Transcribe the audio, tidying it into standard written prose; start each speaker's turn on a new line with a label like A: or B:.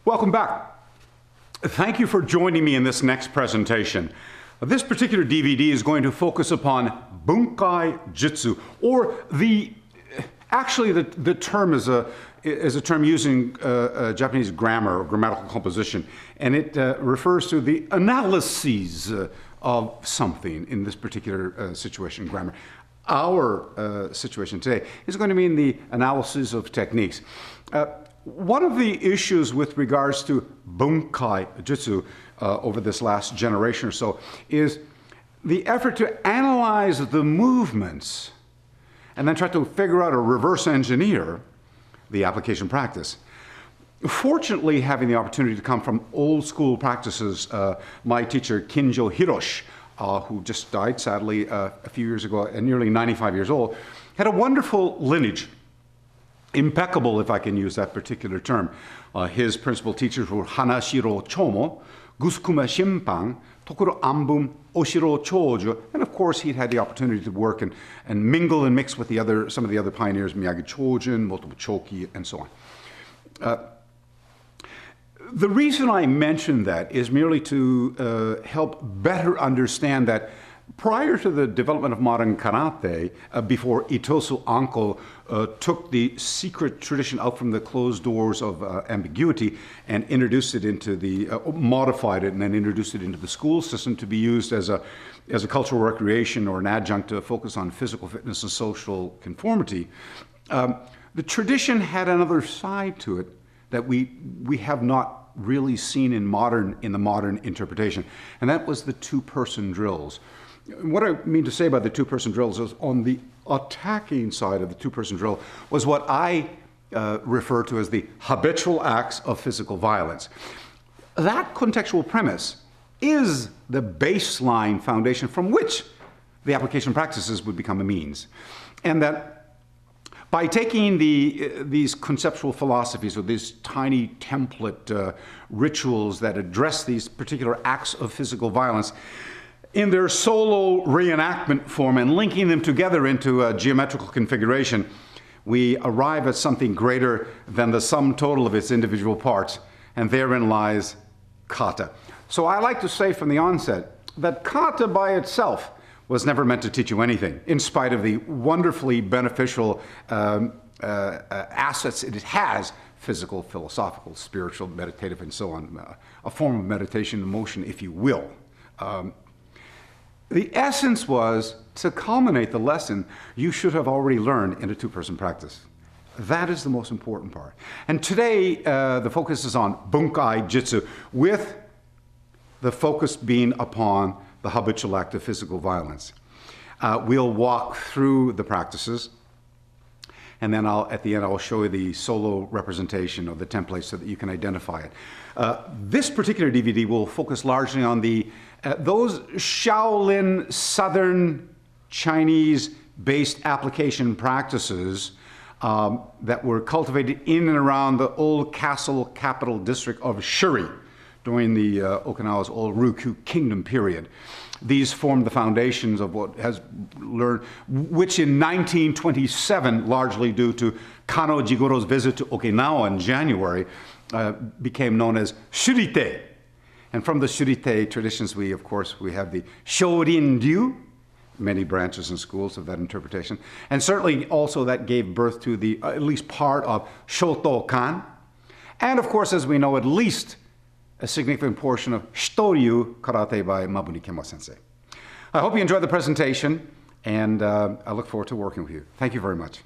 A: Welcome back. Thank you for joining me in this next presentation. This particular DVD is going to focus upon Bunkai-jutsu, or actually the term is a term using Japanese grammar or grammatical composition, and it refers to the analyses of something in this particular situation, grammar. Our situation today is going to mean the analysis of techniques. One of the issues with regards to Bunkai-jutsu over this last generation or so is the effort to analyze the movements and then try to figure out or reverse engineer the application practice. Fortunately, having the opportunity to come from old school practices, my teacher Kinjo Hiroshi, who just died sadly a few years ago at nearly 95 years old, had a wonderful lineage. Impeccable, if I can use that particular term. His principal teachers were Hanashiro Chomo, Gusukuma Shimpan, Tokuro Ambun, Oshiro Chojo, and of course he'd had the opportunity to work and mingle and mix with some of the other pioneers, Miyagi Chojin, Motobu Choki, and so on. The reason I mention that is merely to help better understand that prior to the development of modern karate, before Itosu Anko took the secret tradition out from the closed doors of ambiguity and introduced it into the, modified it and then introduced it into the school system to be used as a cultural recreation or an adjunct to focus on physical fitness and social conformity, the tradition had another side to it that we have not really seen in the modern interpretation, and that was the two-person drills. What I mean to say by the two-person drills is on the attacking side of the two-person drill was what I refer to as the habitual acts of physical violence. That contextual premise is the baseline foundation from which the application practices would become a means. And that by taking these conceptual philosophies or these tiny template rituals that address these particular acts of physical violence in their solo reenactment form and linking them together into a geometrical configuration, we arrive at something greater than the sum total of its individual parts, and therein lies kata. So I like to say from the onset that kata by itself was never meant to teach you anything, in spite of the wonderfully beneficial assets it has, physical, philosophical, spiritual, meditative, and so on, a form of meditation and motion, if you will. The essence was, to culminate the lesson, you should have already learned in a two-person practice. That is the most important part. And today, the focus is on Bunkai-jutsu, with the focus being upon the habitual act of physical violence. We'll walk through the practices, and then at the end I'll show you the solo representation of the template so that you can identify it. This particular DVD will focus largely on those Shaolin Southern Chinese-based application practices that were cultivated in and around the old castle capital district of Shuri during the Okinawa's old Ryukyu kingdom period. These formed the foundations of what has learned, which in 1927, largely due to Kano Jigoro's visit to Okinawa in January, became known as Shurite. And from the Shurite traditions, of course, we have the Shorin-ryu, many branches and schools of that interpretation. And certainly also that gave birth to at least part of Shotokan. And of course, as we know, at least a significant portion of Shitoryu Karate by Mabuni Sensei. I hope you enjoyed the presentation, and I look forward to working with you. Thank you very much.